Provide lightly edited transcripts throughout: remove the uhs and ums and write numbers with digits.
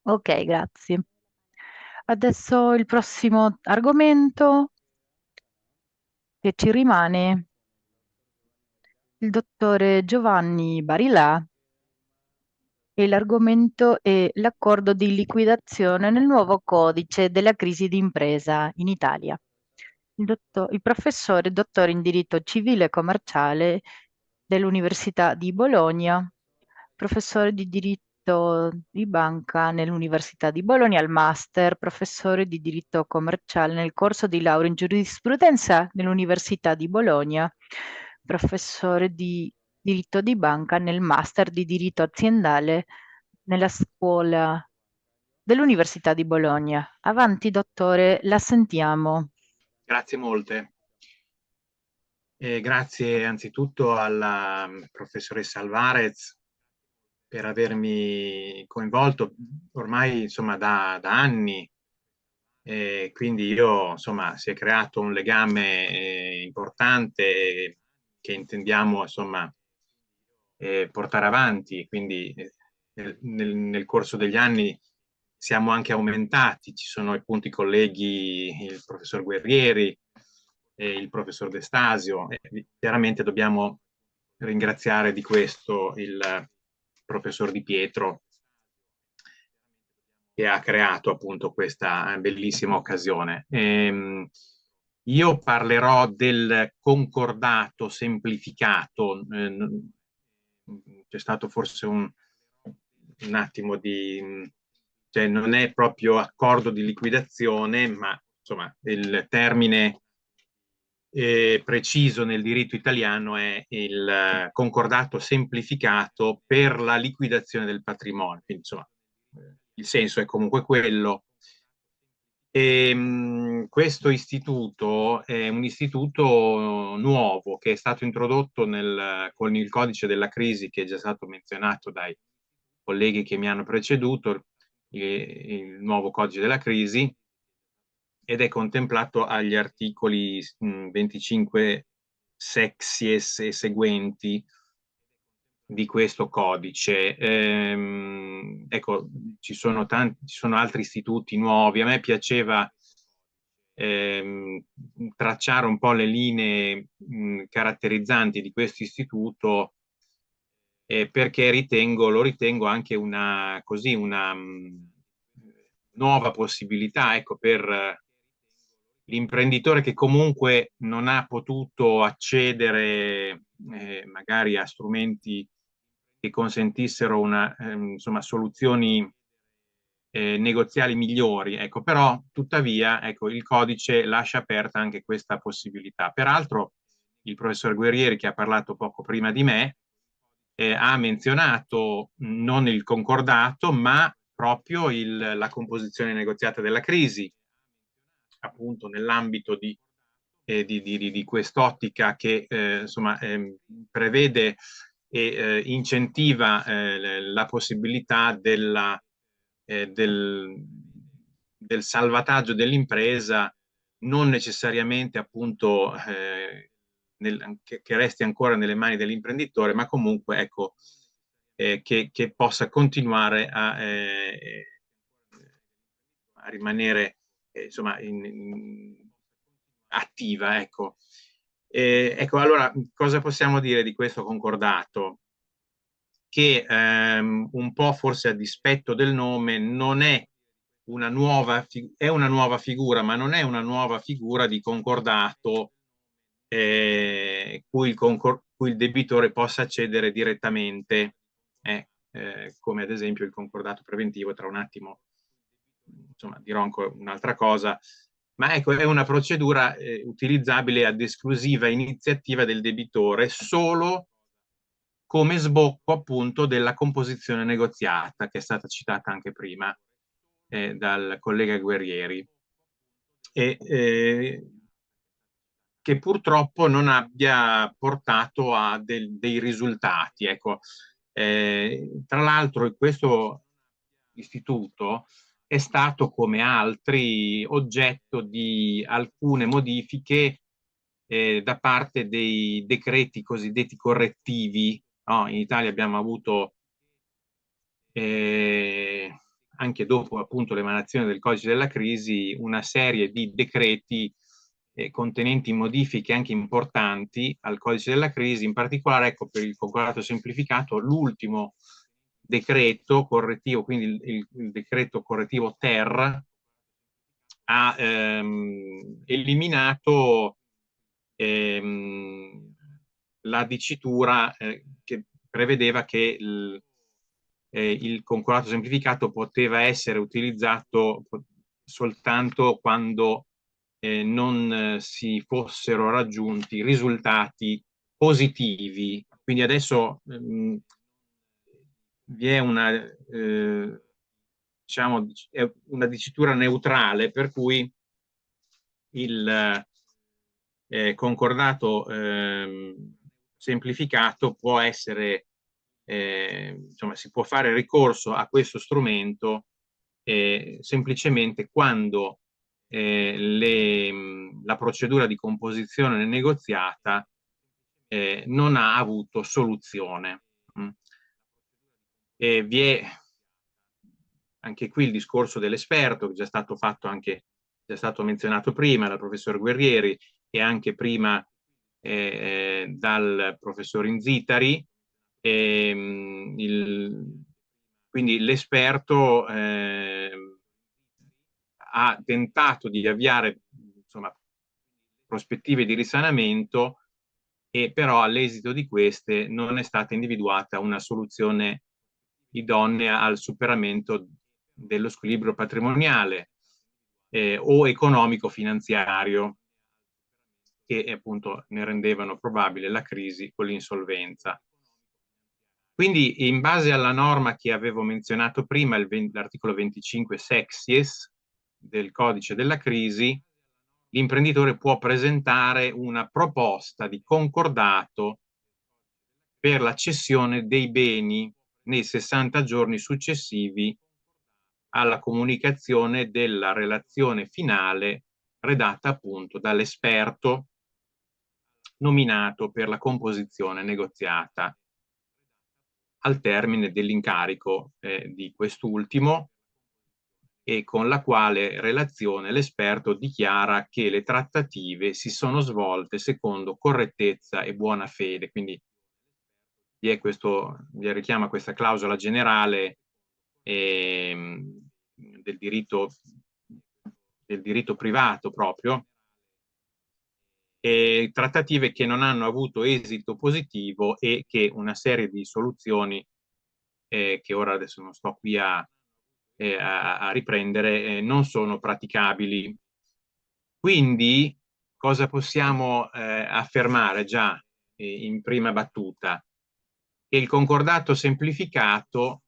Ok, grazie. Adesso il prossimo argomento che ci rimane il dottore Giovanni Barilà e l'argomento è l'accordo di liquidazione nel nuovo codice della crisi d'impresa in Italia. Il professore dottore in diritto civile e commerciale dell'Università di Bologna, professore di diritto di banca nell'Università di Bologna, al master, professore di diritto commerciale nel corso di laurea in giurisprudenza nell'Università di Bologna, professore di diritto di banca nel master di diritto aziendale nella scuola dell'Università di Bologna. Avanti, dottore, la sentiamo. Grazie molte. E grazie anzitutto alla professoressa Alvarez per avermi coinvolto ormai insomma da anni. E quindi io insomma si è creato un legame importante che intendiamo insomma portare avanti. Quindi nel corso degli anni siamo anche aumentati, ci sono appunto i colleghi, il professor Guerrieri e il professor De Stasio. E chiaramente dobbiamo ringraziare di questo il professor Di Pietro che ha creato appunto questa bellissima occasione. Io parlerò del concordato semplificato. C'è stato forse un attimo di, cioè non è proprio accordo di liquidazione, ma insomma il termine preciso nel diritto italiano è il concordato semplificato per la liquidazione del patrimonio. Quindi, insomma, il senso è comunque quello. Questo istituto è un istituto nuovo che è stato introdotto con il codice della crisi che è già stato menzionato dai colleghi che mi hanno preceduto, il nuovo codice della crisi, ed è contemplato agli articoli 25 sexies e seguenti di questo codice. Ecco, ci sono altri istituti nuovi. A me piaceva ehm, tracciare un po' le linee caratterizzanti di questo istituto perché lo ritengo anche una nuova possibilità, ecco, per l'imprenditore che comunque non ha potuto accedere magari a strumenti che consentissero insomma, soluzioni negoziali migliori, ecco, però tuttavia ecco, il codice lascia aperta anche questa possibilità. Peraltro il professor Guerrieri, che ha parlato poco prima di me, ha menzionato non il concordato, ma proprio la composizione negoziata della crisi, appunto nell'ambito di quest'ottica che insomma, prevede e incentiva la possibilità del, del salvataggio dell'impresa, non necessariamente appunto che resti ancora nelle mani dell'imprenditore, ma comunque ecco, che possa continuare a rimanere insomma attiva. Ecco. Ecco, allora cosa possiamo dire di questo concordato? Che un po' forse a dispetto del nome non è è una nuova figura, ma non è una nuova figura di concordato cui il debitore possa accedere direttamente, come ad esempio il concordato preventivo. Tra un attimo, insomma, dirò ancora un'altra cosa, ma ecco, è una procedura utilizzabile ad esclusiva iniziativa del debitore solo come sbocco appunto della composizione negoziata, che è stata citata anche prima dal collega Guerrieri. E, che purtroppo non abbia portato a dei risultati. Ecco, tra l'altro questo istituto è stato, come altri, oggetto di alcune modifiche da parte dei decreti cosiddetti correttivi. No? In Italia abbiamo avuto eh, anche dopo appunto l'emanazione del codice della crisi, una serie di decreti contenenti modifiche anche importanti al codice della crisi, in particolare ecco, per il concordato semplificato, l'ultimo decreto correttivo, quindi il decreto correttivo ter, ha eliminato la dicitura che prevedeva che il concordato semplificato poteva essere utilizzato soltanto quando non si fossero raggiunti risultati positivi. Quindi adesso vi è diciamo, una dicitura neutrale per cui il concordato semplificato può essere, insomma, si può fare ricorso a questo strumento semplicemente quando la procedura di composizione negoziata non ha avuto soluzione. E vi è anche qui il discorso dell'esperto, che è già stato fatto anche, già stato menzionato prima dal professor Guerrieri e anche prima dal professor Inzitari. Quindi l'esperto ha tentato di avviare insomma, prospettive di risanamento e però all'esito di queste non è stata individuata una soluzione idonea al superamento dello squilibrio patrimoniale o economico-finanziario che appunto ne rendevano probabile la crisi con l'insolvenza. Quindi in base alla norma che avevo menzionato prima, l'articolo 25 sexies del codice della crisi, l'imprenditore può presentare una proposta di concordato per la cessione dei beni nei 60 giorni successivi alla comunicazione della relazione finale redatta appunto dall'esperto nominato per la composizione negoziata al termine dell'incarico di quest'ultimo e con la quale relazione l'esperto dichiara che le trattative si sono svolte secondo correttezza e buona fede. Quindi vi richiama questa clausola generale del diritto privato proprio, trattative che non hanno avuto esito positivo e che una serie di soluzioni che ora adesso non sto qui a riprendere, non sono praticabili. Quindi cosa possiamo affermare già in prima battuta? Che il concordato semplificato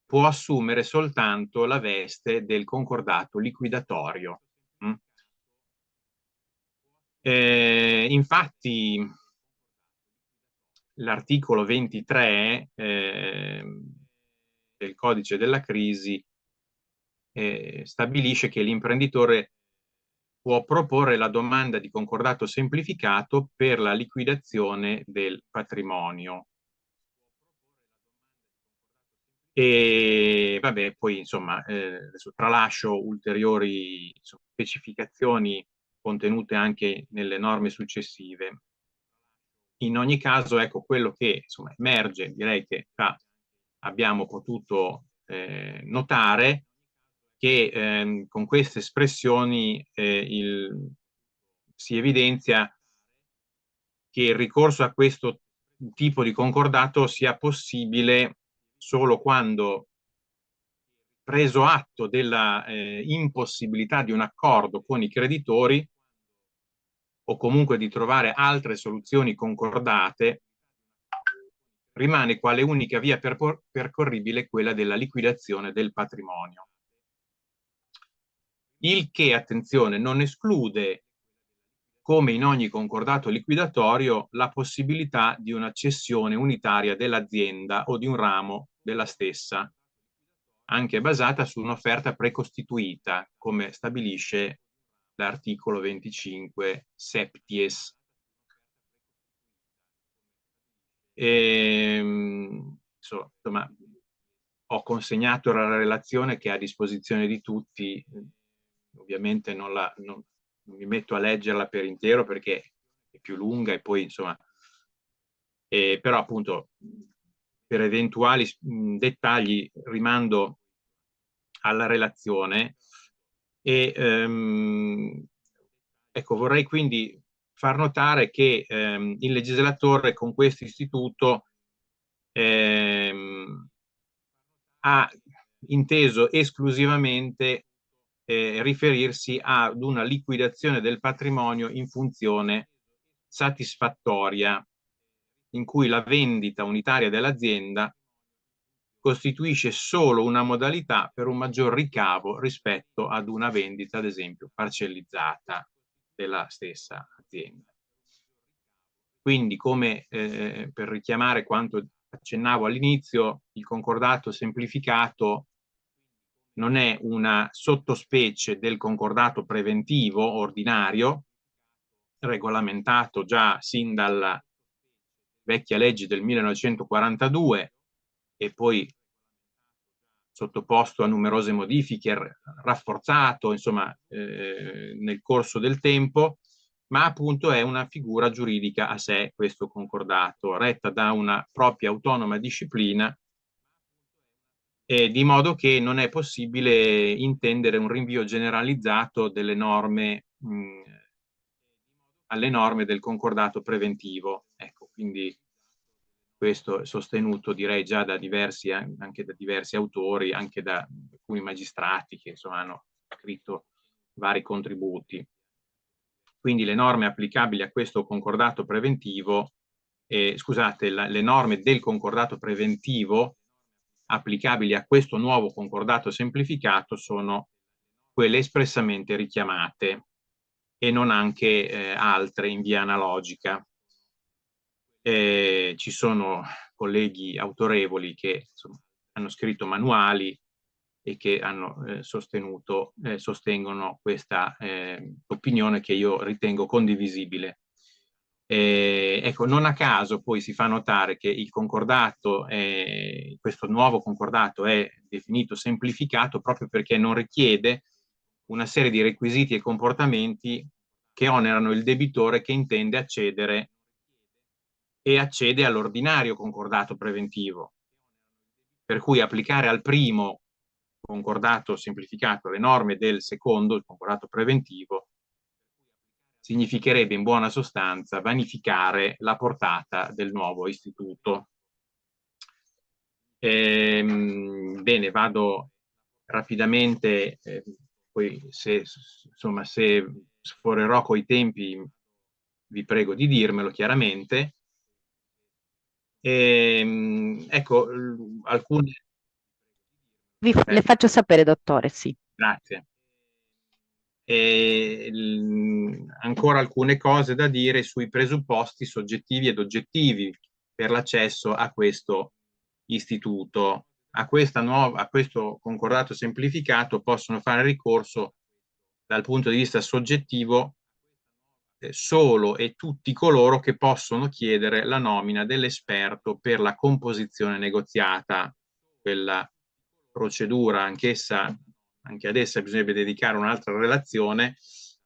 può assumere soltanto la veste del concordato liquidatorio. Infatti l'articolo 23 del codice della crisi stabilisce che l'imprenditore può proporre la domanda di concordato semplificato per la liquidazione del patrimonio. E vabbè, poi insomma, adesso tralascio ulteriori specificazioni contenute anche nelle norme successive. In ogni caso, ecco, quello che insomma, emerge, direi che abbiamo potuto notare che con queste espressioni si evidenzia che il ricorso a questo tipo di concordato sia possibile solo quando, preso atto della impossibilità di un accordo con i creditori o comunque di trovare altre soluzioni concordate, rimane quale unica via percorribile quella della liquidazione del patrimonio. Il che, attenzione, non esclude, come in ogni concordato liquidatorio, la possibilità di una cessione unitaria dell'azienda o di un ramo della stessa, anche basata su un'offerta precostituita, come stabilisce l'articolo 25 septies. Insomma, ho consegnato la relazione che è a disposizione di tutti. Ovviamente non mi metto a leggerla per intero perché è più lunga e poi insomma, però appunto per eventuali dettagli rimando alla relazione e ecco, vorrei quindi far notare che il legislatore con questo istituto ha inteso esclusivamente riferirsi ad una liquidazione del patrimonio in funzione satisfattoria, in cui la vendita unitaria dell'azienda costituisce solo una modalità per un maggior ricavo rispetto ad una vendita, ad esempio, parcellizzata della stessa azienda. Quindi, come per richiamare quanto accennavo all'inizio, il concordato semplificato non è una sottospecie del concordato preventivo ordinario, regolamentato già sin dalla vecchia legge del 1942 e poi sottoposto a numerose modifiche, rafforzato, insomma, nel corso del tempo, ma appunto è una figura giuridica a sé, questo concordato, retta da una propria autonoma disciplina, di modo che non è possibile intendere un rinvio generalizzato delle norme alle norme del concordato preventivo. Ecco, quindi questo è sostenuto, direi, già da diversi, anche da diversi autori, anche da alcuni magistrati che insomma hanno scritto vari contributi. Quindi le norme applicabili a questo concordato preventivo, scusate, le norme del concordato preventivo applicabili a questo nuovo concordato semplificato sono quelle espressamente richiamate e non anche altre in via analogica. Ci sono colleghi autorevoli che insomma, hanno scritto manuali e che hanno sostengono questa opinione che io ritengo condivisibile. Ecco, non a caso poi si fa notare che il concordato, questo nuovo concordato è definito semplificato proprio perché non richiede una serie di requisiti e comportamenti che onerano il debitore che intende accedere e accede all'ordinario concordato preventivo. Per cui applicare al primo concordato semplificato le norme del secondo, il concordato preventivo, significherebbe in buona sostanza vanificare la portata del nuovo istituto. Bene, vado rapidamente, poi insomma, se sforerò coi tempi vi prego di dirmelo chiaramente. Ecco, alcune... Le faccio sapere, dottore, sì. Grazie. Ancora alcune cose da dire sui presupposti soggettivi ed oggettivi per l'accesso a questo istituto. A questo concordato semplificato possono fare ricorso dal punto di vista soggettivo solo e tutti coloro che possono chiedere la nomina dell'esperto per la composizione negoziata. Quella procedura, anch'essa, anche ad essa bisognerebbe dedicare un'altra relazione,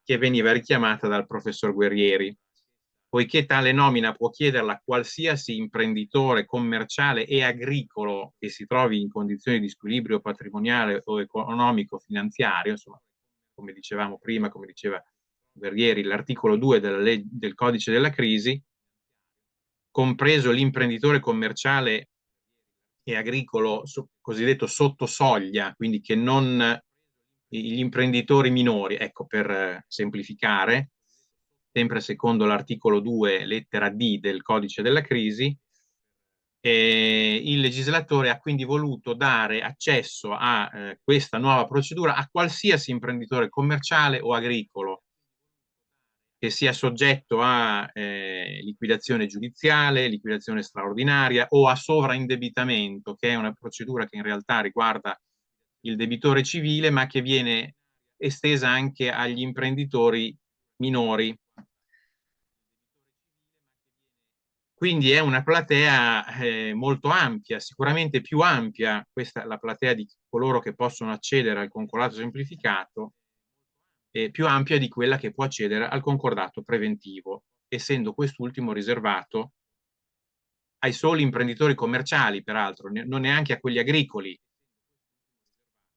che veniva richiamata dal professor Guerrieri, poiché tale nomina può chiederla qualsiasi imprenditore commerciale e agricolo che si trovi in condizioni di squilibrio patrimoniale o economico-finanziario, insomma, come dicevamo prima, come diceva Guerrieri, l'articolo 2 del codice della crisi, compreso l'imprenditore commerciale e agricolo cosiddetto sotto soglia, quindi che non gli imprenditori minori, ecco, per semplificare, sempre secondo l'articolo 2, lettera D del codice della crisi, il legislatore ha quindi voluto dare accesso a questa nuova procedura a qualsiasi imprenditore commerciale o agricolo che sia soggetto a liquidazione giudiziale, liquidazione straordinaria o a sovraindebitamento, che è una procedura che in realtà riguarda il debitore civile, ma che viene estesa anche agli imprenditori minori. quindi è una platea molto ampia, sicuramente più ampia, questa è la platea di coloro che possono accedere al concordato semplificato, più ampia di quella che può accedere al concordato preventivo, essendo quest'ultimo riservato ai soli imprenditori commerciali, peraltro, non neanche a quelli agricoli,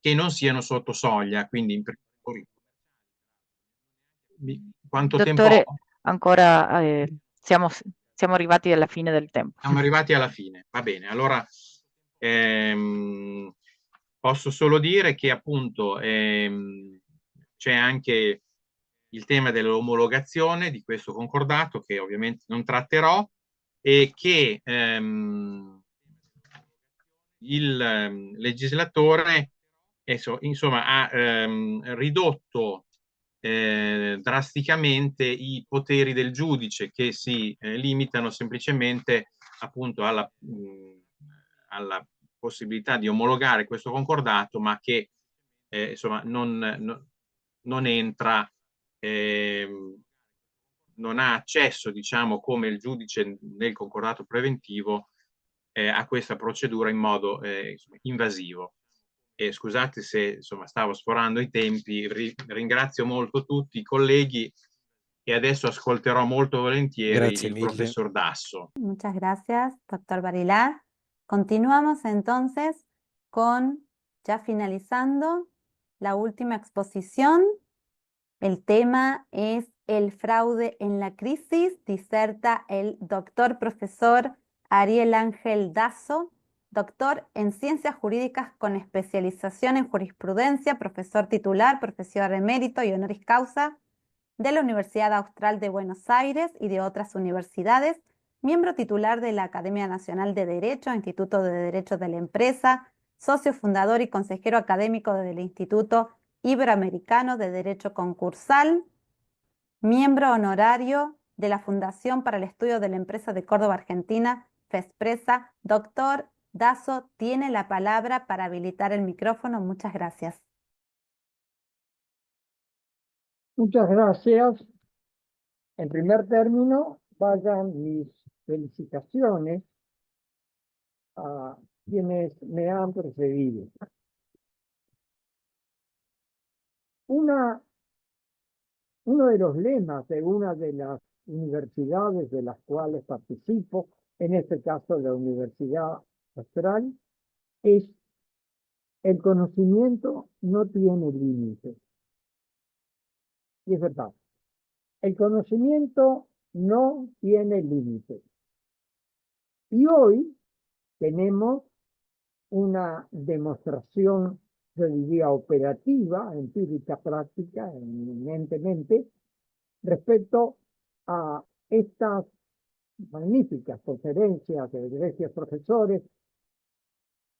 che non siano sotto soglia, quindi imprenditori. Quanto tempo Dottore, ho? ancora siamo arrivati alla fine del tempo. Siamo arrivati alla fine, va bene. Allora, posso solo dire che appunto c'è anche il tema dell'omologazione di questo concordato, che ovviamente non tratterò, e che il legislatore insomma, ha ridotto drasticamente i poteri del giudice, che si limitano semplicemente appunto alla possibilità di omologare questo concordato, ma che insomma non entra, non ha accesso, diciamo, come il giudice nel concordato preventivo a questa procedura in modo insomma, invasivo. Scusate se insomma, stavo sforando i tempi, ringrazio molto tutti i colleghi e adesso ascolterò molto volentieri Grazie il mille. professor Dasso. Muchas gracias, doctor Barilar. Continuamos entonces con, ya finalizando, la última exposición. El tema es el fraude en la crisis. Diserta el doctor profesor Ariel Ángel Dasso, doctor en Ciencias Jurídicas con especialización en jurisprudencia, profesor titular, profesor emérito y honoris causa de la Universidad Austral de Buenos Aires y de otras universidades, miembro titular de la Academia Nacional de Derecho, Instituto de Derecho de la Empresa, socio fundador y consejero académico del Instituto Iberoamericano de Derecho Concursal, miembro honorario de la Fundación para el Estudio de la Empresa de Córdoba, Argentina, FESPRESA. Doctor Dasso, tiene la palabra para habilitar el micrófono. Muchas gracias. Muchas gracias. En primer término, vayan mis felicitaciones a quienes me han precedido. Uno de los lemas de una de las universidades de las cuales participo, en este caso la Universidad Austral, es: el conocimiento no tiene límites. Y es verdad, el conocimiento no tiene límites. Y hoy tenemos una demostración, yo diría, operativa, empírica, práctica, eminentemente, respecto a estas magníficas conferencias de egregios profesores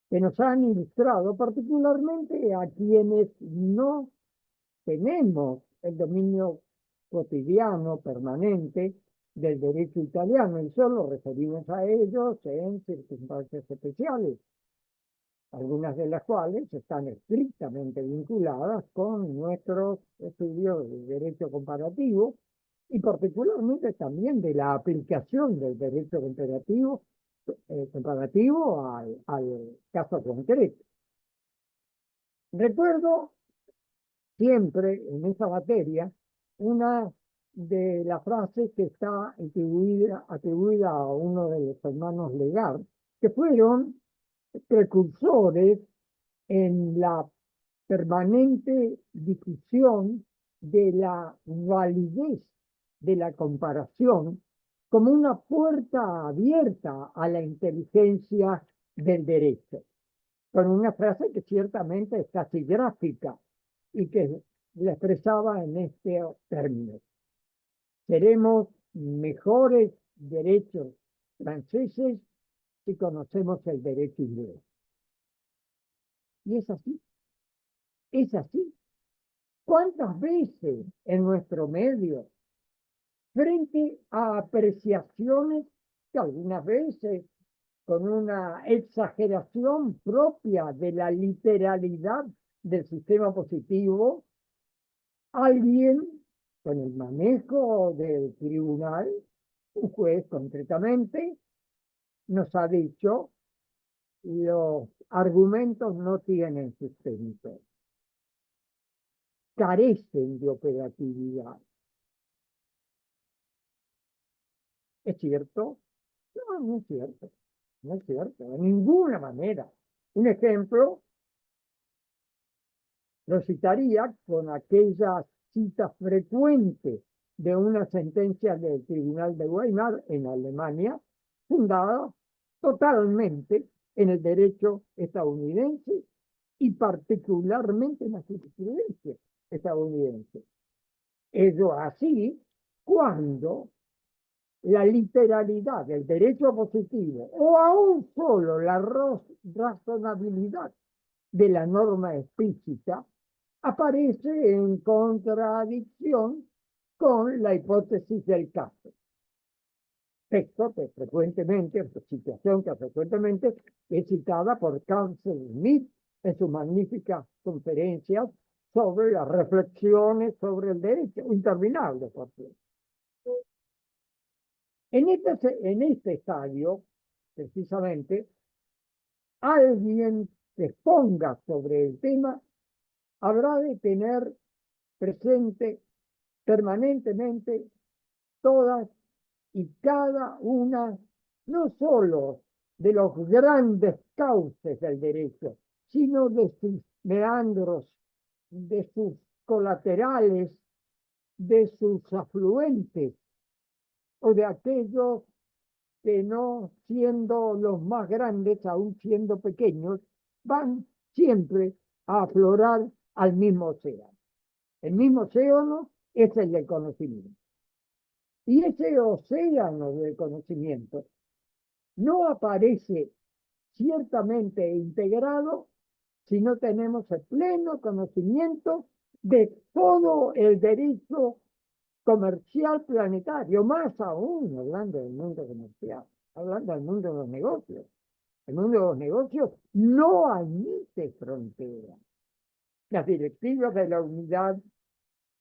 que nos han ilustrado, particularmente a quienes no tenemos el dominio cotidiano, permanente, del derecho italiano, y solo referimos a ellos en circunstancias especiales, algunas de las cuales están estrictamente vinculadas con nuestros estudios de derecho comparativo y particularmente también de la aplicación del derecho comparativo al caso concreto. Recuerdo siempre en esa materia una de las frases que está atribuida a uno de los hermanos Legar, que fueron precursores en la permanente discusión de la validez de la comparación como una puerta abierta a la inteligencia del derecho, con una frase que ciertamente es casi gráfica y que la expresaba en este término: seremos mejores derechos franceses si conocemos el derecho inglés. Y es así, es así. ¿Cuántas veces en nuestro medio, frente a apreciaciones que algunas veces con una exageración propia de la literalidad del sistema positivo, alguien con el manejo del tribunal Un juez concretamente nos ha dicho los argumentos no tienen sustento, carecen de operatividad. ¿Es cierto? No, no es cierto. No es cierto, de ninguna manera. Un ejemplo lo citaría con aquella cita frecuente de una sentencia del Tribunal de Weimar en Alemania, fundada totalmente en el derecho estadounidense y particularmente en la jurisprudencia estadounidense. Eso así cuando la literalidad del derecho positivo o aún solo la razonabilidad de la norma explícita aparece en contradicción con la hipótesis del caso. Texto que frecuentemente, situación que frecuentemente es citada por Carl Smith en sus magníficas conferencias sobre las reflexiones sobre el derecho, interminables, por cierto. En este estadio, precisamente, alguien que exponga sobre el tema habrá de tener presente permanentemente todas y cada una, no solo de los grandes cauces del derecho, sino de sus meandros, de sus colaterales, de sus afluentes, o de aquellos que no siendo los más grandes, aún siendo pequeños, van siempre a aflorar al mismo océano. El mismo océano es el del conocimiento. Y ese océano del conocimiento no aparece ciertamente integrado si no tenemos el pleno conocimiento de todo el derecho comercial planetario, más aún hablando del mundo comercial, hablando del mundo de los negocios. El mundo de los negocios no admite fronteras. Las directivas de la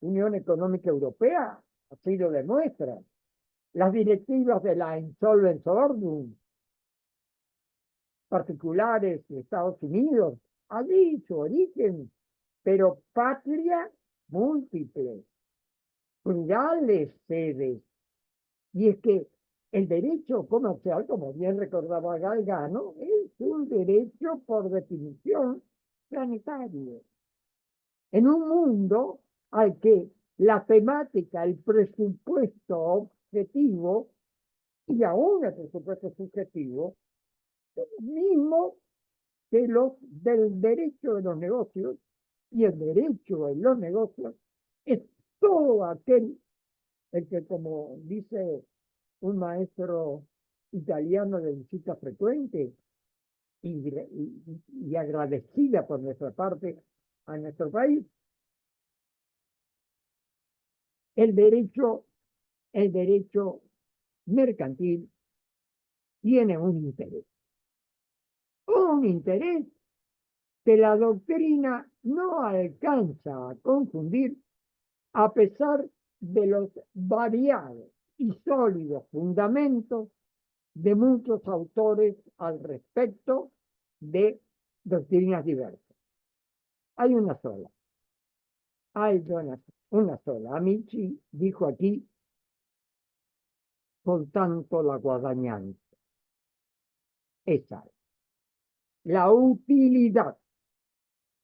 Unión Económica Europea así lo demuestran. Las directivas de la Insolvency Ordinance particulares de Estados Unidos, allí su origen, pero patria múltiple, plurales sedes. Y es que el derecho comercial, como bien recordaba Galgano, es un derecho por definición planetario. En un mundo al que la temática, el presupuesto objetivo y aún el presupuesto subjetivo son los mismos que los del derecho de los negocios, y el derecho de los negocios es todo aquel el que, como dice un maestro italiano de visita frecuente y agradecida por nuestra parte a nuestro país, el derecho mercantil tiene un interés que la doctrina no alcanza a confundir a pesar de los variados y sólidos fundamentos de muchos autores al respecto de doctrinas diversas. Hay una sola. Una sola. Amici dijo aquí, soltanto la guadagnanza. Esa es. La utilidad.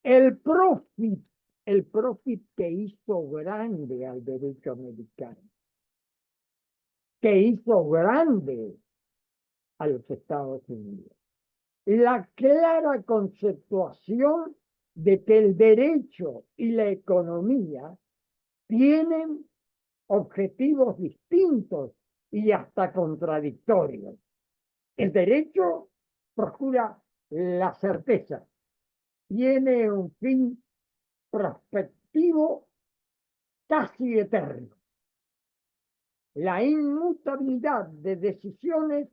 El profit que hizo grande al derecho americano, que hizo grande a los Estados Unidos. La clara conceptuación de que el derecho y la economía tienen objetivos distintos y hasta contradictorios. El derecho procura la certeza, tiene un fin prospectivo casi eterno. La inmutabilidad de decisiones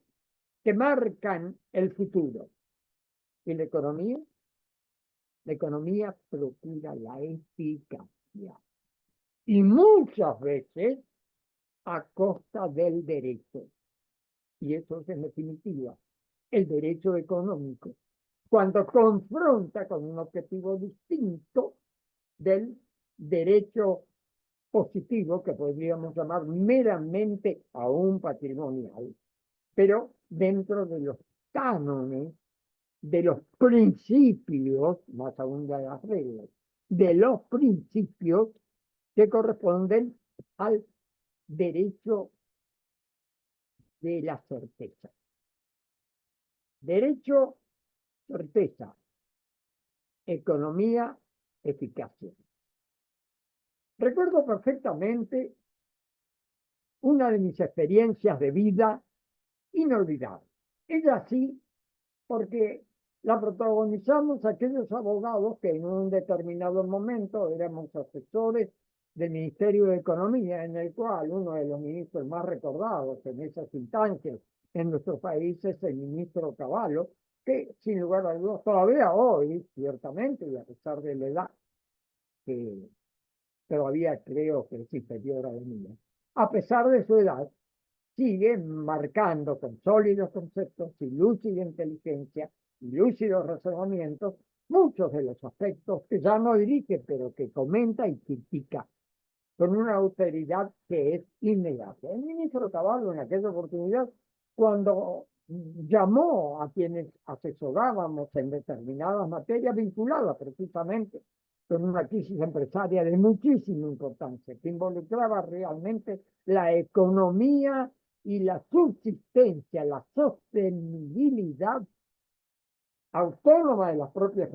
que marcan el futuro. ¿Y la economía? La economía procura la eficacia. Y muchas veces a costa del derecho. Y eso es en definitiva el derecho económico, cuando confronta con un objetivo distinto del derecho positivo, que podríamos llamar meramente aún patrimonial, pero dentro de los cánones, de los principios, más aún de las reglas, de los principios que corresponden al derecho de la certeza. Derecho, certeza, economía, eficacia. Recuerdo perfectamente una de mis experiencias de vida inolvidable. Ella sí, porque la protagonizamos aquellos abogados que en un determinado momento éramos asesores del Ministerio de Economía, en el cual uno de los ministros más recordados en esas instancias en nuestro país es el ministro Cavallo, que sin lugar a dudas todavía hoy, ciertamente, y a pesar de la edad, que todavía creo que es inferior a la mía, a pesar de su edad, sigue marcando con sólidos conceptos y lúcida inteligencia y lúcidos razonamientos muchos de los aspectos que ya no dirige, pero que comenta y critica con una autoridad que es innegable. El ministro Cavallo en aquella oportunidad, cuando llamó a quienes asesorábamos en determinadas materias vinculadas precisamente con una crisis empresaria de muchísima importancia, que involucraba realmente la economía y la subsistencia, la sostenibilidad autónoma de las propias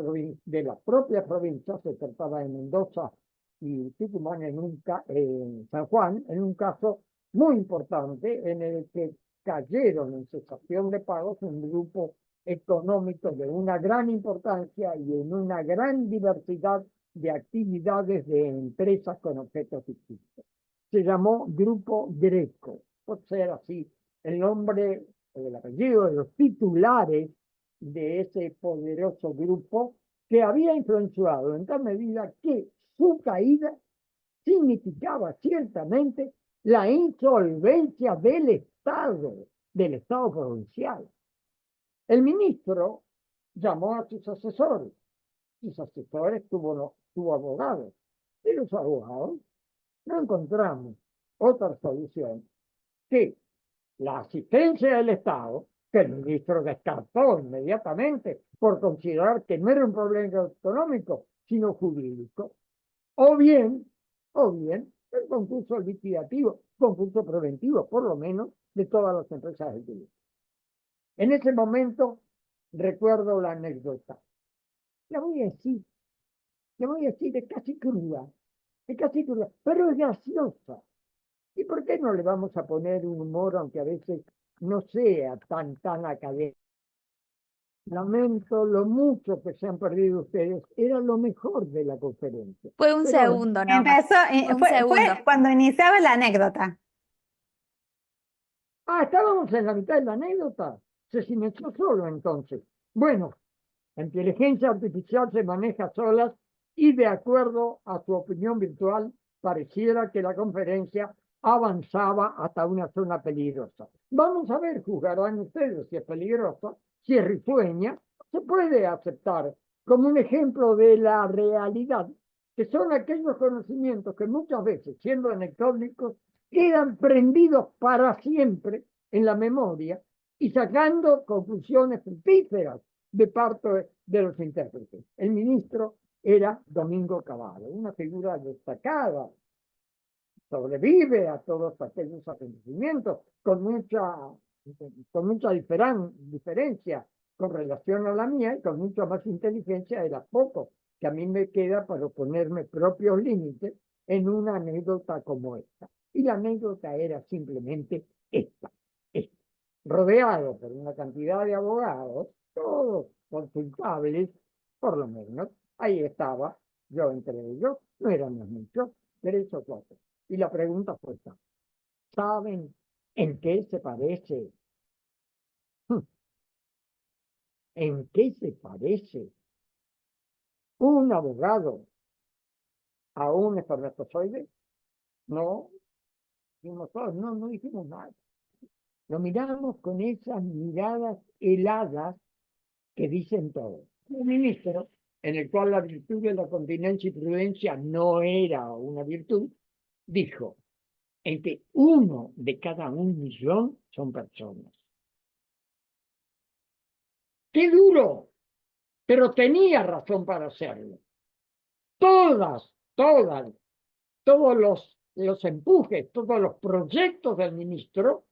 provincias, se trataba de Mendoza y Tucumán en San Juan, en un caso muy importante en el que cayeron en cesación de pagos un grupo económico de una gran importancia y en una gran diversidad de actividades de empresas con objetos distintos. Se llamó Grupo Greco, por ser así el nombre, el apellido de los titulares de ese poderoso grupo que había influenciado en tal medida que su caída significaba ciertamente la insolvencia del Estado provincial. El ministro llamó a sus asesores tuvo abogados, y los abogados no encontramos otra solución que la asistencia del Estado, que el ministro descartó inmediatamente por considerar que no era un problema económico, sino jurídico, o bien, el concurso liquidativo, concurso preventivo, por lo menos, de todas las empresas del país. En ese momento recuerdo la anécdota. La voy a decir, es casi cruda, pero es graciosa. ¿Y por qué no le vamos a poner un humor, aunque a veces no sea tan académico? Lamento lo mucho que se han perdido ustedes. Era lo mejor de la conferencia. Fue un Pero, segundo nomás. Fue un Fue segundo. cuando iniciaba la anécdota. estábamos en la mitad de la anécdota. Se silenció solo entonces. Bueno, la inteligencia artificial se maneja solas y de acuerdo a su opinión virtual, pareciera que la conferencia avanzaba hasta una zona peligrosa. Vamos a ver, juzgarán ustedes si es peligrosa, si es risueña, se puede aceptar como un ejemplo de la realidad, que son aquellos conocimientos que muchas veces, siendo anecdóticos, quedan prendidos para siempre en la memoria y sacando conclusiones fructíferas de parte de los intérpretes. El ministro era Domingo Cavallo, una figura destacada, sobrevive a todos aquellos acontecimientos con mucha diferencia con relación a la mía y con mucha más inteligencia de las pocos que a mí me queda para ponerme propios límites en una anécdota como esta. Y la anécdota era simplemente esta. Rodeado por una cantidad de abogados, todos consultables, por lo menos, ahí estaba yo entre ellos, no éramos muchos, 3 o 4. Y la pregunta fue esta: ¿saben en qué se parece? ¿En qué se parece un abogado a un espermatozoide? No, Dijimos todos, no, no dijimos nada. Lo miramos con esas miradas heladas que dicen todos. El ministro, en el cual la virtud de la continencia y prudencia no era una virtud, dijo, en que 1 de cada 1.000.000 son personas. ¡Qué duro! Pero tenía razón para hacerlo. Todos los empujes, todos los proyectos del ministro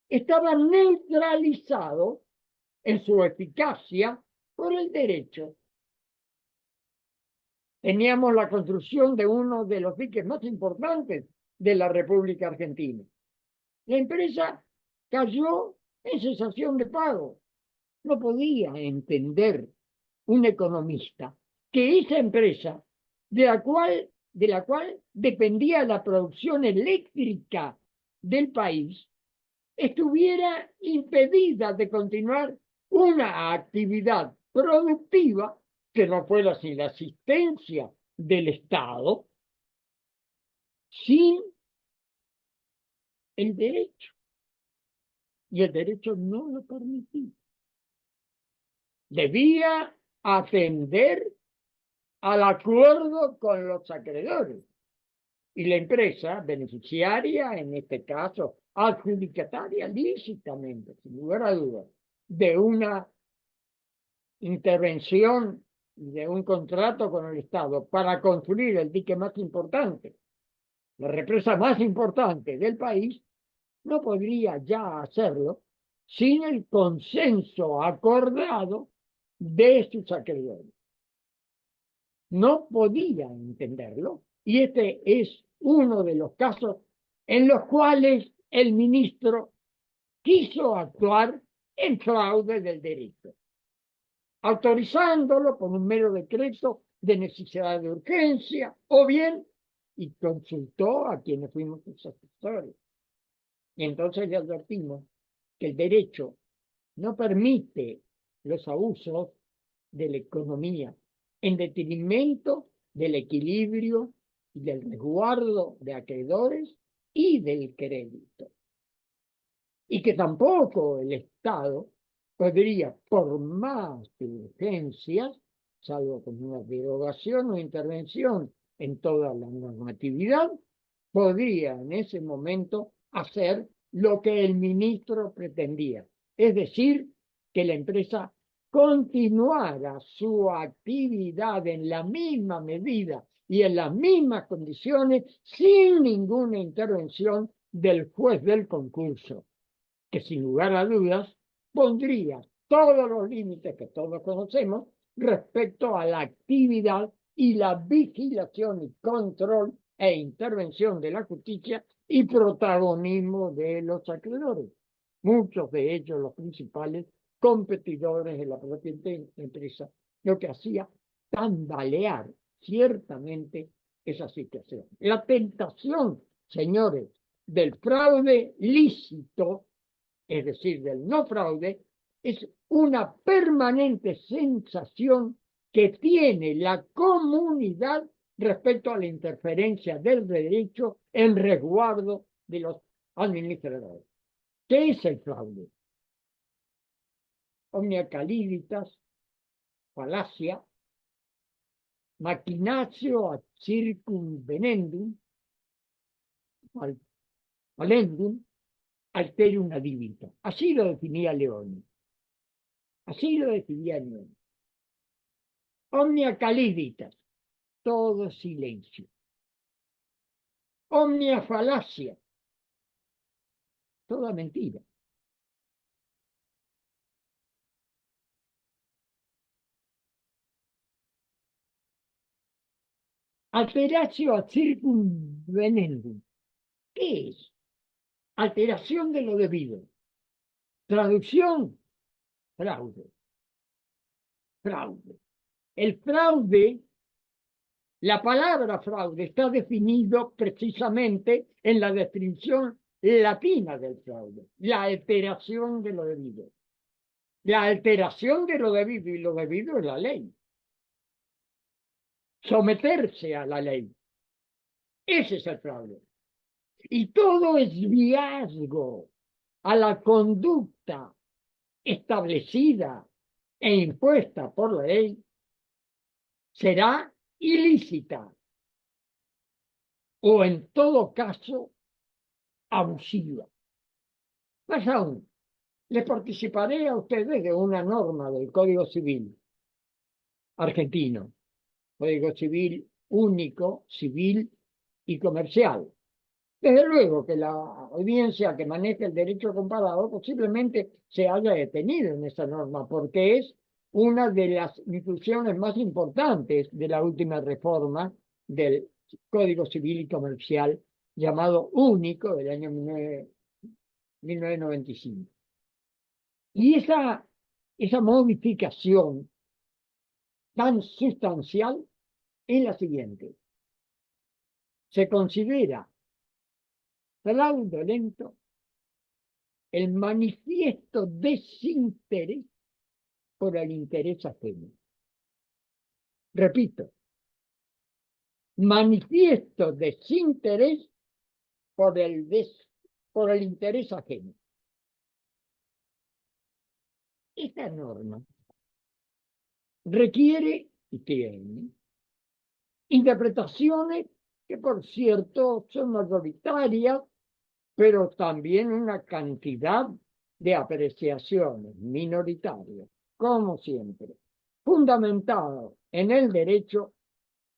estaban neutralizados en su eficacia por el derecho. Teníamos la construcción de uno de los diques más importantes de la República Argentina. La empresa cayó en cesación de pago. No podía entender un economista que esa empresa, de la cual dependía la producción eléctrica del país, estuviera impedida de continuar una actividad productiva que no fuera sin la asistencia del Estado, sin el derecho. Y el derecho no lo permitía. Debía atender al acuerdo con los acreedores. Y la empresa beneficiaria, en este caso adjudicataria lícitamente, sin lugar a dudas, de una intervención de un contrato con el Estado para construir el dique más importante, la represa más importante del país, no podría ya hacerlo sin el consenso acordado de sus acreedores. No podía entenderlo, y este es uno de los casos en los cuales el ministro quiso actuar en fraude del derecho, autorizándolo por un mero decreto de necesidad de urgencia, o bien, y consultó a quienes fuimos sus asesores. Y entonces le advertimos que el derecho no permite los abusos de la economía en detrimento del equilibrio y del resguardo de acreedores y del crédito. Y que tampoco el Estado podría, por más urgencias, salvo con una derogación o intervención en toda la normatividad, podría en ese momento hacer lo que el ministro pretendía, es decir, que la empresa continuara su actividad en la misma medida y en las mismas condiciones sin ninguna intervención del juez del concurso, que sin lugar a dudas pondría todos los límites que todos conocemos respecto a la actividad y la vigilación y control e intervención de la justicia y protagonismo de los acreedores, muchos de ellos los principales competidores de la propia empresa, lo que hacía tambalear ciertamente esa situación. La tentación, señores, del fraude lícito, es decir, del no fraude, es una permanente sensación que tiene la comunidad respecto a la interferencia del derecho en resguardo de los administradores. ¿Qué es el fraude? Omnia caliditas, falacia, machinatio ad circumvenendum, valendum, alterium ad divitam. Así lo definía León. Así lo definía León. Omnia caliditas, todo silencio. Omnia falacia, toda mentira. Alteratio ad circumvenendum. ¿Qué es? Alteración de lo debido. Traducción, fraude. Fraude. El fraude, la palabra fraude está definido precisamente en la definición latina del fraude, la alteración de lo debido. La alteración de lo debido, y lo debido es la ley. Someterse a la ley. Ese es el fraude. Y todo desviazgo a la conducta establecida e impuesta por la ley será ilícita o en todo caso abusiva. Más aún, les participaré a ustedes de una norma del Código Civil argentino, Código Civil único, civil y comercial. Desde luego que la audiencia que maneja el derecho comparado posiblemente se haya detenido en esa norma, porque es una de las inclusiones más importantes de la última reforma del Código Civil y Comercial, llamado único del año 1995. Y esa modificación tan sustancial es la siguiente. Se considera fraudulento el manifiesto desinterés por el interés ajeno. Repito, manifiesto desinterés por el interés ajeno. Esta norma requiere y tiene interpretaciones que, por cierto, son mayoritarias, pero también una cantidad de apreciaciones minoritarias, como siempre, fundamentado en el derecho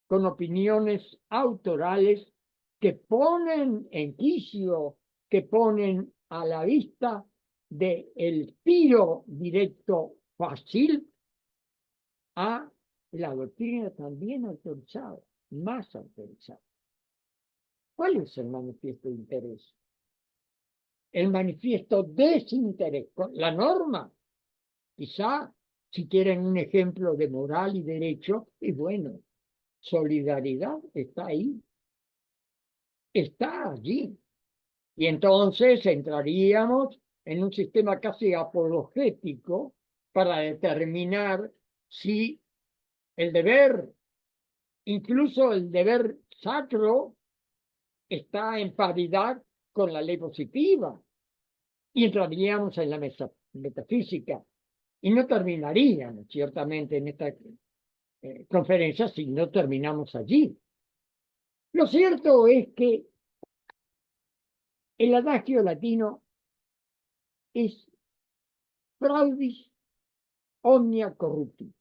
con opiniones autorales que ponen en quicio, que ponen a la vista del tiro directo fácil a la doctrina también autorizada, más autorizada. ¿Cuál es el manifiesto de interés? El manifiesto desinterés. La norma, quizá, si quieren un ejemplo de moral y derecho, y bueno, solidaridad está ahí, está allí. Y entonces entraríamos en un sistema casi apologético para determinar si el deber, incluso el deber sacro, está en paridad con la ley positiva. Y entraríamos en la metafísica. Y no terminaríamos, ciertamente, en esta conferencia si no terminamos allí. Lo cierto es que el adagio latino es fraudis omnia corrupti.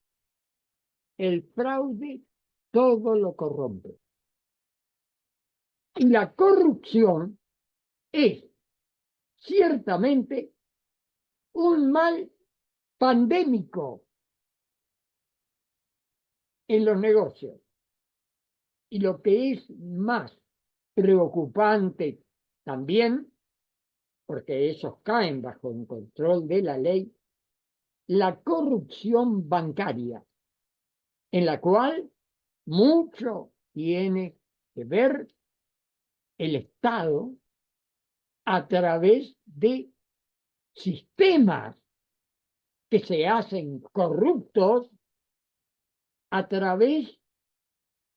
El fraude todo lo corrompe. Y la corrupción es ciertamente un mal pandémico en los negocios. Y lo que es más preocupante también, porque esos caen bajo el control de la ley, la corrupción bancaria, en la cual mucho tiene que ver el Estado a través de sistemas que se hacen corruptos a través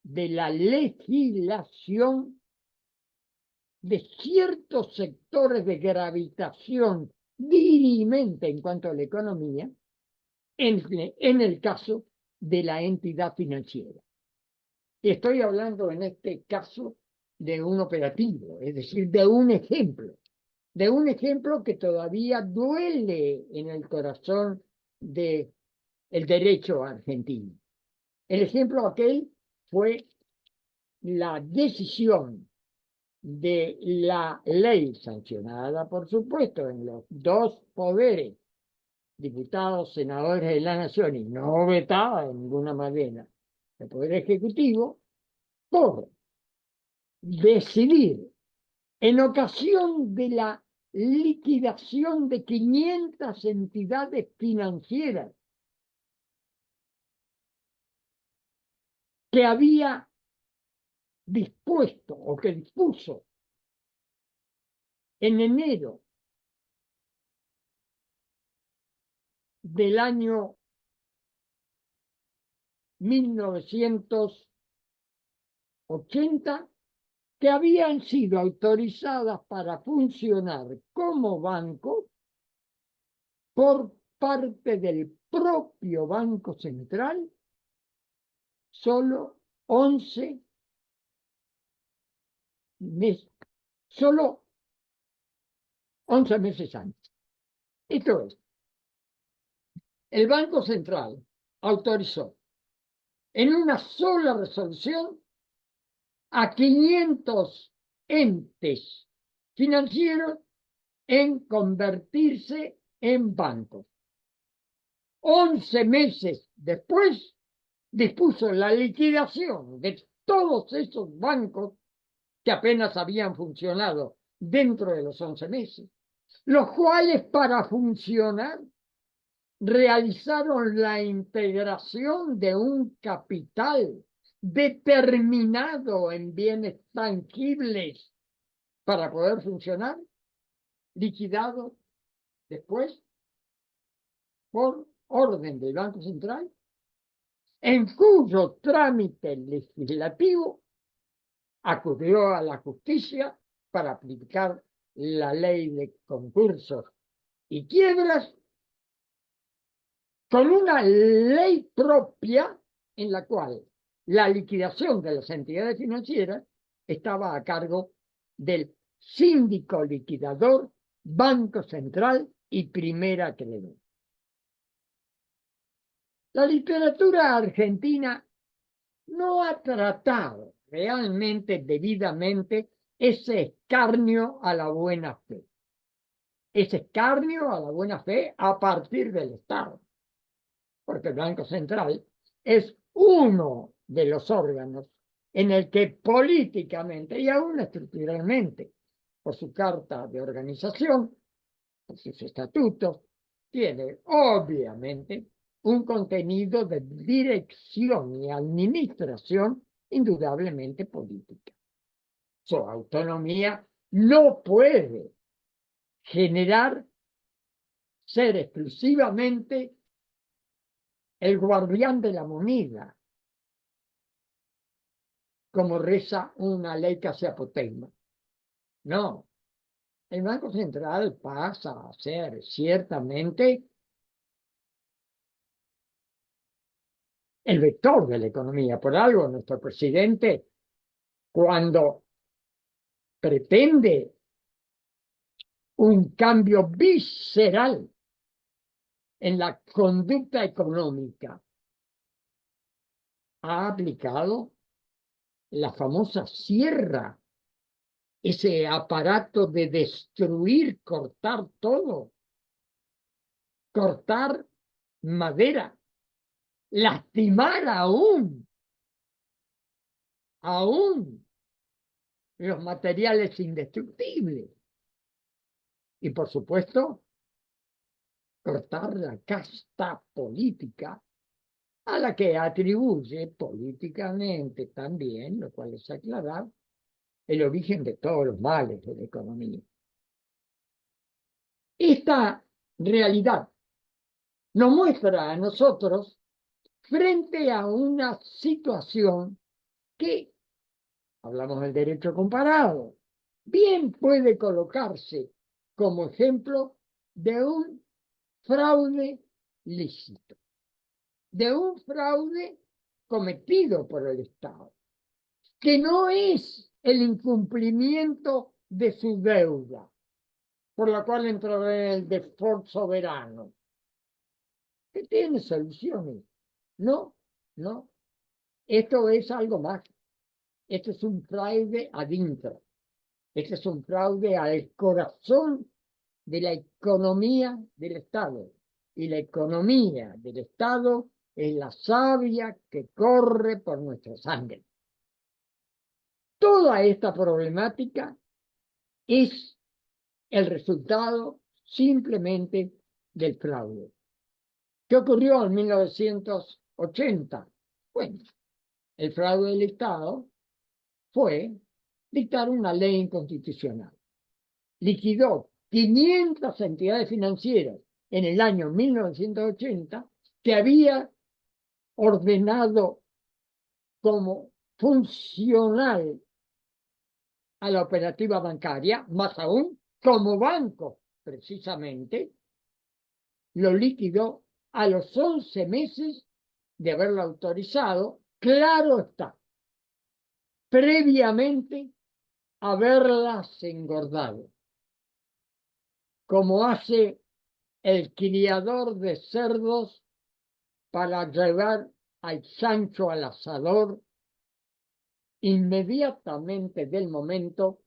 de la legislación de ciertos sectores de gravitación dirimente en cuanto a la economía, en el caso de la entidad financiera. Y estoy hablando en este caso de un operativo, es decir, de un ejemplo que todavía duele en el corazón del derecho argentino. El ejemplo aquel fue la decisión de la ley sancionada, por supuesto, en los dos poderes, diputados, senadores de la Nación, y no vetada de ninguna manera el Poder Ejecutivo, por decidir en ocasión de la liquidación de 500 entidades financieras que había dispuesto o que dispuso en enero del año 1980 que habían sido autorizadas para funcionar como banco por parte del propio Banco Central solo 11 meses, solo 11 meses antes. Esto es, el Banco Central autorizó en una sola resolución a 500 entes financieros en convertirse en bancos. 11 meses después dispuso la liquidación de todos esos bancos que apenas habían funcionado dentro de los 11 meses, los cuales para funcionar realizaron la integración de un capital determinado en bienes tangibles para poder funcionar, liquidado después por orden del Banco Central, en cuyo trámite legislativo acudió a la justicia para aplicar la ley de concursos y quiebras con una ley propia en la cual la liquidación de las entidades financieras estaba a cargo del síndico liquidador, Banco Central y primer acreedor. La literatura argentina no ha tratado realmente debidamente ese escarnio a la buena fe. Ese escarnio a la buena fe a partir del Estado. Porque el Banco Central es uno de los órganos en el que políticamente y aún estructuralmente, por su carta de organización, por sus estatutos, tiene obviamente un contenido de dirección y administración indudablemente política. Su autonomía no puede generar ser exclusivamente el guardián de la moneda, como reza una ley casi apotegma. No, el Banco Central pasa a ser ciertamente el vector de la economía. Por algo, nuestro presidente, cuando pretende un cambio visceral en la conducta económica, ha aplicado la famosa sierra, ese aparato de destruir, cortar todo, cortar madera, lastimar aún los materiales indestructibles. Y por supuesto, cortar la casta política a la que atribuye políticamente también, lo cual es aclarar, el origen de todos los males de la economía. Esta realidad nos muestra a nosotros frente a una situación que, hablamos del derecho comparado, bien puede colocarse como ejemplo de un fraude lícito, de un fraude cometido por el Estado, que no es el incumplimiento de su deuda, por la cual entrará en el default soberano, que tiene soluciones. No, no. Esto es algo más. Esto es un fraude ad intra. Este es un fraude al corazón de la economía del Estado. Y la economía del Estado es la savia que corre por nuestra sangre. Toda esta problemática es el resultado simplemente del fraude. ¿Qué ocurrió en 1980? Bueno, el fraude del Estado fue dictar una ley inconstitucional. Liquidó 500 entidades financieras en el año 1980 que había ordenado como funcional a la operativa bancaria, más aún, como banco, precisamente, lo liquidó a los 11 meses de haberlo autorizado, claro está, previamente haberlas engordado, como hace el criador de cerdos para llevar al chancho al asador inmediatamente del momento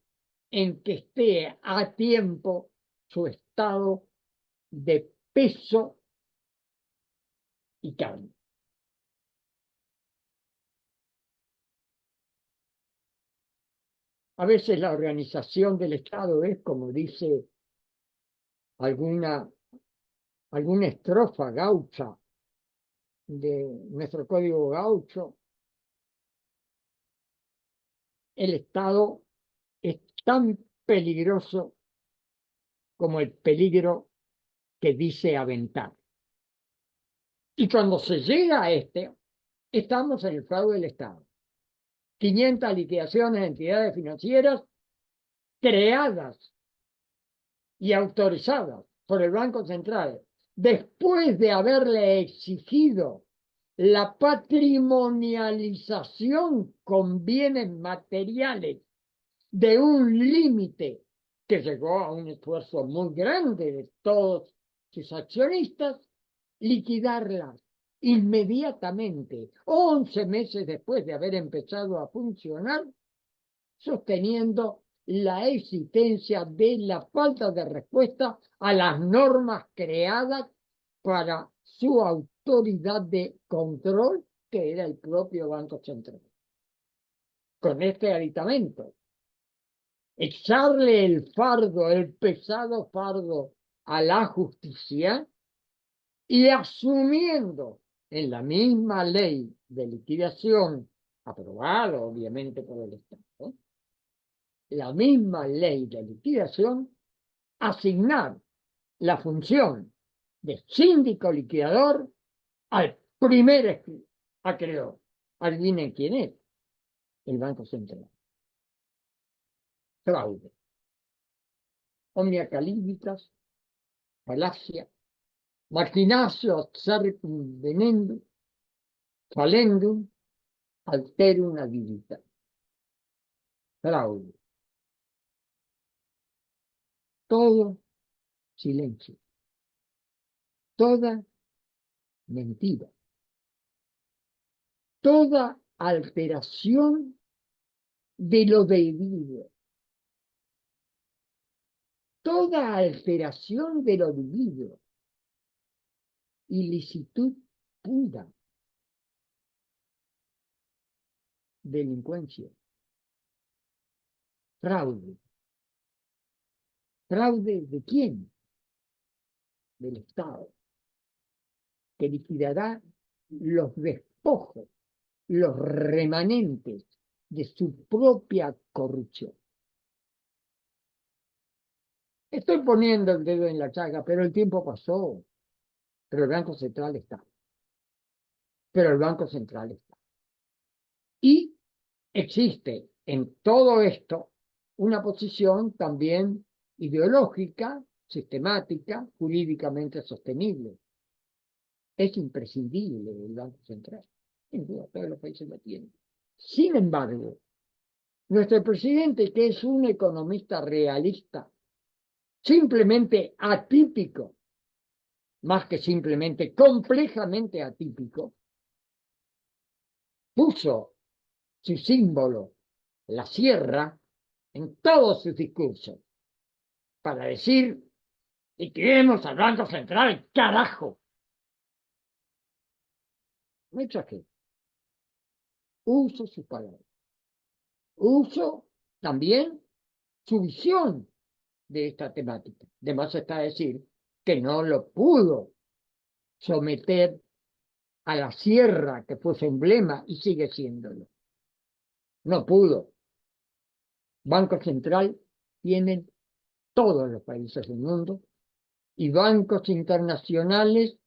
en que esté a tiempo su estado de peso y carne. A veces la organización del Estado es, como dice alguna estrofa gaucha de nuestro código gaucho, el Estado es tan peligroso como el peligro que dice aventar. Y cuando se llega a estamos en el fraude del Estado. 500 liquidaciones de entidades financieras creadas y autorizadas por el Banco Central, después de haberle exigido la patrimonialización con bienes materiales de un límite que llegó a un esfuerzo muy grande de todos sus accionistas, liquidarlas inmediatamente, 11 meses después de haber empezado a funcionar, sosteniendo la existencia de la falta de respuesta a las normas creadas para su autoridad de control, que era el propio Banco Central. Con este aditamento, echarle el fardo, el pesado fardo a la justicia y asumiendo en la misma ley de liquidación, aprobada obviamente por el Estado, la misma ley de liquidación, asignar la función de síndico liquidador al primer acreedor. Adivinen quién es, el Banco Central. Fraude. Omnia caliditas, falacia, machinatio circumvenendum, falendum, alterum habilitas. Fraude. Todo silencio. Toda mentira. Toda alteración de lo debido. Toda alteración de lo debido. Ilicitud pura. Delincuencia. Fraude. ¿Fraude de quién? Del Estado, que liquidará los despojos, los remanentes de su propia corrupción. Estoy poniendo el dedo en la llaga, pero el tiempo pasó. Pero el Banco Central está. Pero el Banco Central está. Y existe en todo esto una posición también ideológica, sistemática, jurídicamente sostenible. Es imprescindible el Banco Central. En duda, todos los países lo tienen. Sin embargo, nuestro presidente, que es un economista realista, simplemente atípico, más que simplemente complejamente atípico, puso su símbolo, la sierra, en todos sus discursos, para decir, liquidemos al Banco Central, carajo. No exagero. Uso sus palabras. Uso también su visión de esta temática. De más está decir que no lo pudo someter a la sierra que fue su emblema y sigue siéndolo. No pudo. Banco Central tienen todos los países del mundo y bancos internacionales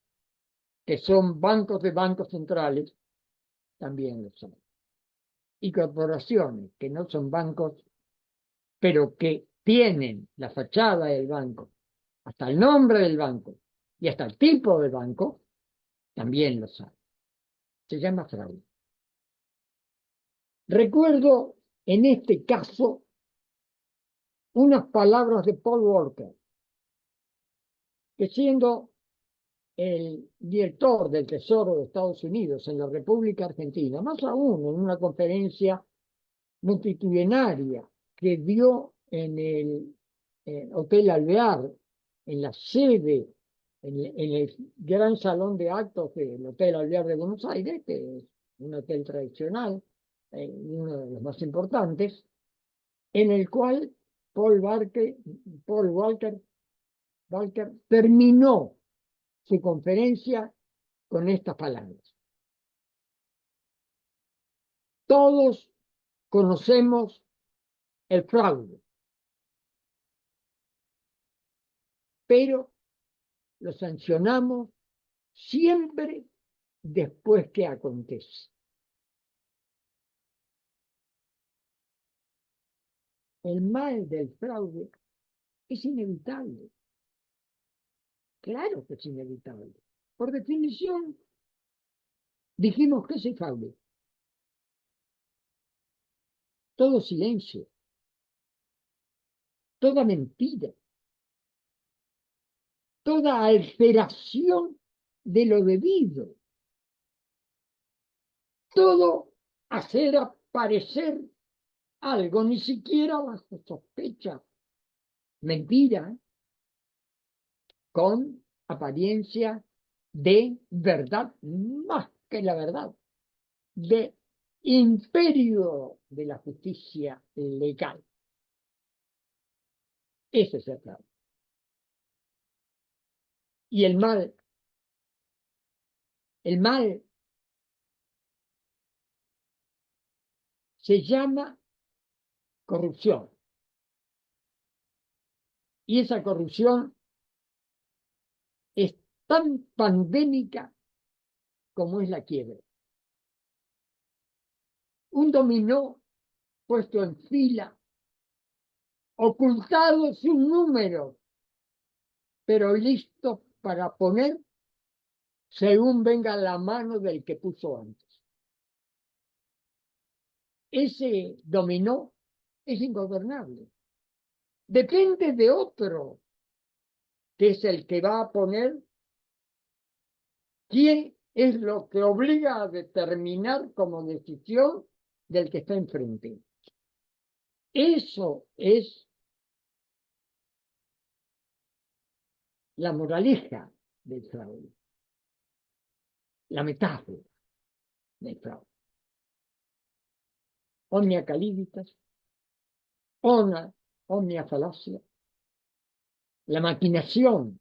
que son bancos de bancos centrales también lo son. Y corporaciones que no son bancos pero que tienen la fachada del banco, hasta el nombre del banco y hasta el tipo de banco, también lo saben. Se llama fraude. Recuerdo en este caso unas palabras de Paul Volcker, que siendo el director del Tesoro de Estados Unidos en la República Argentina, más aún en una conferencia multitudinaria que dio en el Hotel Alvear, en la sede, en el gran salón de actos del Hotel Alvear de Buenos Aires, que es un hotel tradicional, uno de los más importantes, en el cual Paul Walker terminó su conferencia con estas palabras. Todos conocemos el fraude, pero lo sancionamos siempre después que acontece. El mal del fraude es inevitable. Claro que es inevitable. Por definición, dijimos que es el fraude. Todo silencio, toda mentira, toda alteración de lo debido, todo hacer aparecer algo, ni siquiera bajo sospecha, mentira, con apariencia de verdad, más que la verdad, de imperio de la justicia legal. Ese es el fraude. Y el mal se llama corrupción. Y esa corrupción es tan pandémica como es la quiebra. Un dominó puesto en fila, ocultado sin número, pero listo para poner según venga la mano del que puso antes. Ese dominó es ingobernable. Depende de otro, que es el que va a poner quién es lo que obliga a determinar como decisión del que está enfrente. Eso es la moraleja del fraude, la metáfora del fraude. Omnia caliditas, omnia falacia, la maquinación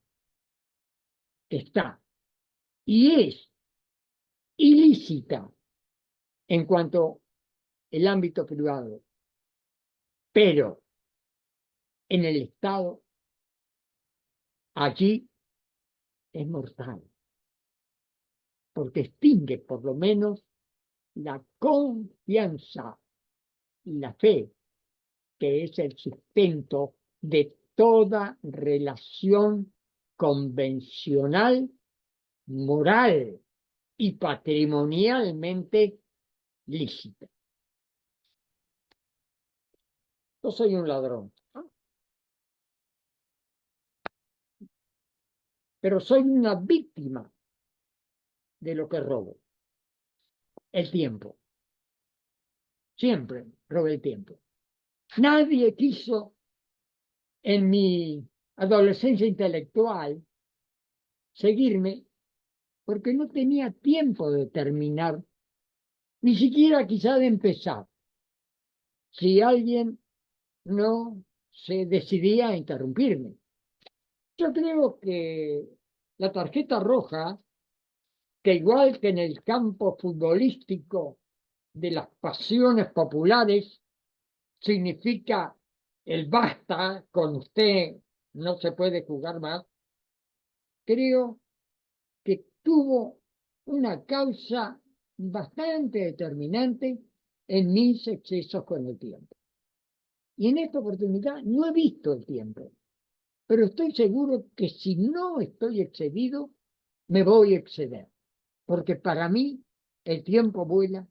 está y es ilícita en cuanto al ámbito privado, pero en el Estado, allí es mortal, porque extingue por lo menos la confianza y la fe, que es el sustento de toda relación convencional, moral y patrimonialmente lícita. Yo soy un ladrón, pero soy una víctima de lo que robo. El tiempo. Siempre robé el tiempo. Nadie quiso en mi adolescencia intelectual seguirme porque no tenía tiempo de terminar, ni siquiera quizá de empezar, si alguien no se decidía a interrumpirme. Yo creo que la tarjeta roja, que igual que en el campo futbolístico de las pasiones populares, significa el basta, con usted no se puede jugar más, creo que tuvo una causa bastante determinante en mis excesos con el tiempo. Y en esta oportunidad no he visto el tiempo, pero estoy seguro que si no estoy excedido, me voy a exceder, porque para mí el tiempo vuela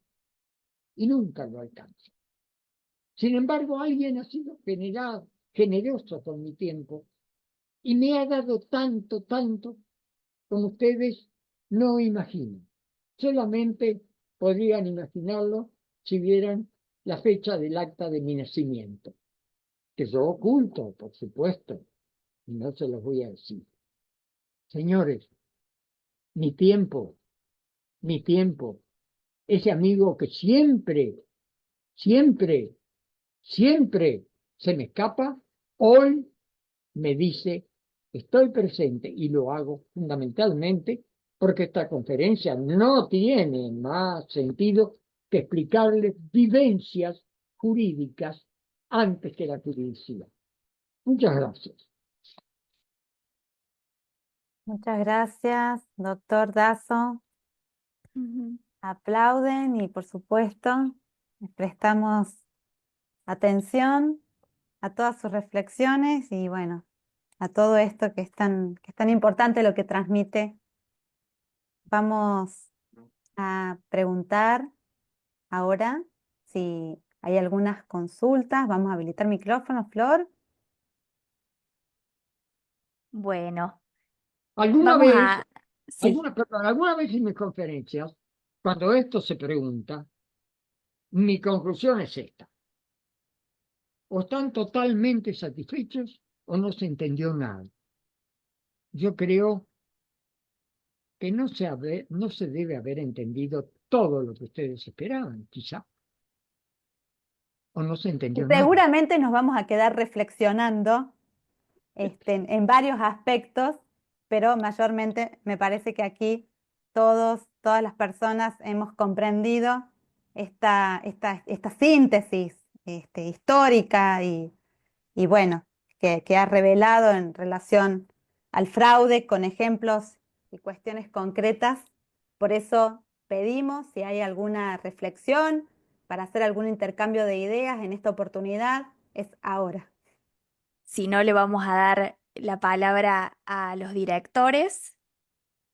y nunca lo alcanzo. Sin embargo, alguien ha sido generoso con mi tiempo y me ha dado tanto, tanto, como ustedes no imaginan. Solamente podrían imaginarlo si vieran la fecha del acta de mi nacimiento, que yo oculto, por supuesto, y no se los voy a decir. Señores, mi tiempo, ese amigo que siempre, siempre, siempre se me escapa, hoy me dice, estoy presente y lo hago fundamentalmente porque esta conferencia no tiene más sentido que explicarles vivencias jurídicas antes que la juridicidad. Muchas gracias. Muchas gracias, doctor Dazo. Aplauden y, por supuesto, les prestamos atención a todas sus reflexiones y, bueno, a todo esto que es tan importante lo que transmite. Vamos a preguntar ahora si hay algunas consultas. Vamos a habilitar micrófono, Flor. Bueno, Alguna vamos vez, a... Sí, alguna vez en mis conferencias, cuando esto se pregunta, mi conclusión es esta. O están totalmente satisfechos o no se entendió nada. Yo creo que no se debe haber entendido todo lo que ustedes esperaban, quizá. O no se entendió nada. Seguramente nos vamos a quedar reflexionando en varios aspectos, pero mayormente me parece que aquí todas las personas hemos comprendido esta síntesis histórica y bueno, que ha revelado en relación al fraude con ejemplos y cuestiones concretas. Por eso pedimos si hay alguna reflexión para hacer algún intercambio de ideas en esta oportunidad, es ahora. si no, le vamos a dar la palabra a los directores,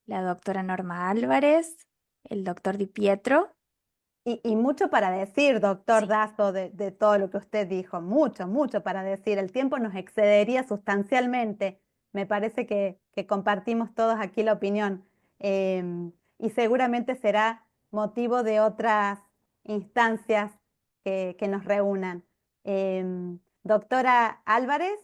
la doctora Norma Álvarez, el doctor Di Pietro. Y mucho para decir, doctor Sí. Dazo, de todo lo que usted dijo, mucho, mucho para decir. El tiempo nos excedería sustancialmente. Me parece que compartimos todos aquí la opinión. Y seguramente será motivo de otras instancias que nos reúnan. Doctora Álvarez.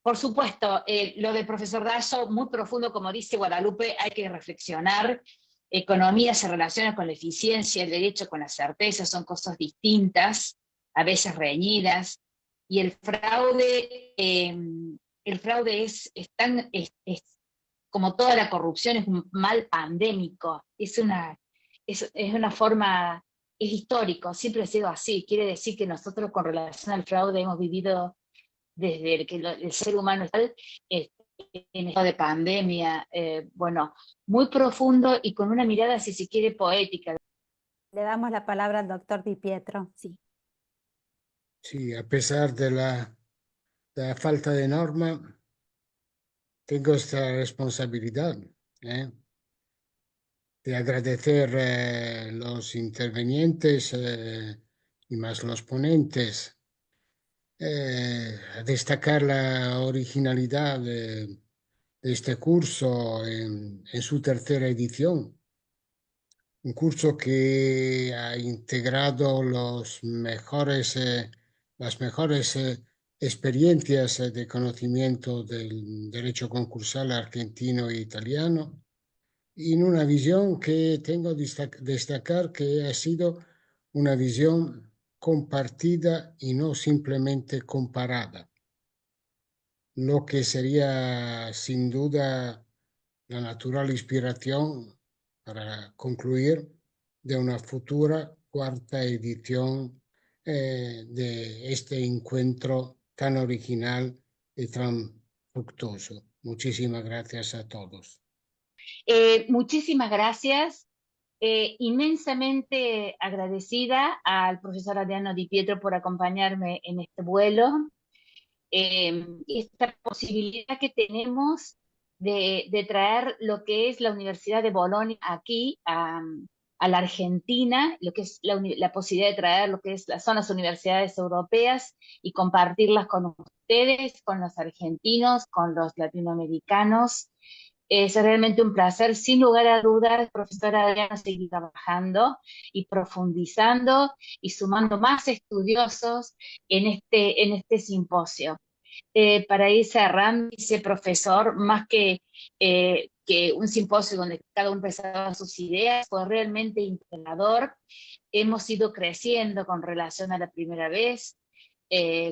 Por supuesto, lo del profesor Dazo, muy profundo, como dice Guadalupe, hay que reflexionar. Economía se relaciona con la eficiencia, el derecho con la certeza, son cosas distintas, a veces reñidas, y el fraude es como toda la corrupción, es un mal pandémico, es una forma, es histórico, siempre ha sido así, quiere decir que nosotros con relación al fraude hemos vivido desde que el ser humano está en estado de pandemia, bueno, muy profundo y con una mirada, si se quiere, poética. Le damos la palabra al doctor Di Pietro. Sí. Sí, a pesar de la falta de norma, tengo esta responsabilidad de agradecer los intervenientes y más los ponentes, a destacar la originalidad de este curso en su tercera edición. Un curso que ha integrado las mejores experiencias de conocimiento del derecho concursal argentino e italiano, y en una visión que tengo que destacar que ha sido una visión compartida y no simplemente comparada, lo que sería sin duda la natural inspiración para concluir de una futura cuarta edición de este encuentro tan original y tan fructuoso. Muchísimas gracias a todos. Muchísimas gracias. Inmensamente agradecida al profesor Adriano Di Pietro por acompañarme en este vuelo. Esta posibilidad que tenemos de traer lo que es la Universidad de Bolonia aquí a la Argentina, lo que es la posibilidad de traer lo que son las universidades europeas y compartirlas con ustedes, con los argentinos, con los latinoamericanos. Es realmente un placer, sin lugar a dudas, profesora Adriana, seguir trabajando y profundizando y sumando más estudiosos en este simposio. Para ir cerrando, dice profesor, más que un simposio donde cada uno presentaba sus ideas, fue realmente integrador. Hemos ido creciendo con relación a la primera vez.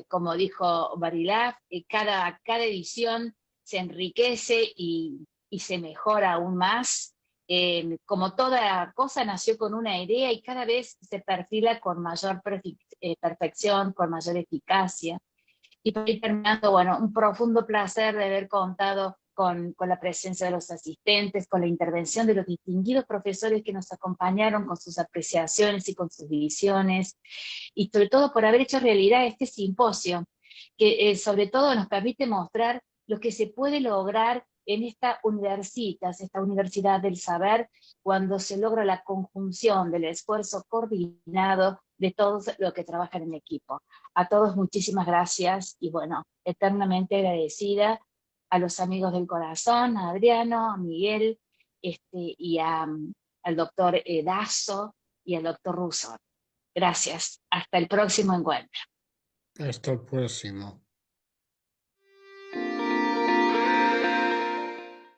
Como dijo Barilaf, cada edición se enriquece y se mejora aún más. Como toda cosa nació con una idea y cada vez se perfila con mayor perfección, con mayor eficacia. Y para ir terminando, bueno, un profundo placer de haber contado con la presencia de los asistentes, con la intervención de los distinguidos profesores que nos acompañaron con sus apreciaciones y con sus visiones, y sobre todo por haber hecho realidad este simposio, que sobre todo nos permite mostrar lo que se puede lograr en esta universidad del saber, cuando se logra la conjunción del esfuerzo coordinado de todos los que trabajan en equipo. A todos muchísimas gracias y bueno, eternamente agradecida a los amigos del corazón, a Adriano, a Miguel, y al doctor Dazo y al doctor Russo. Gracias. Hasta el próximo encuentro. Hasta el próximo.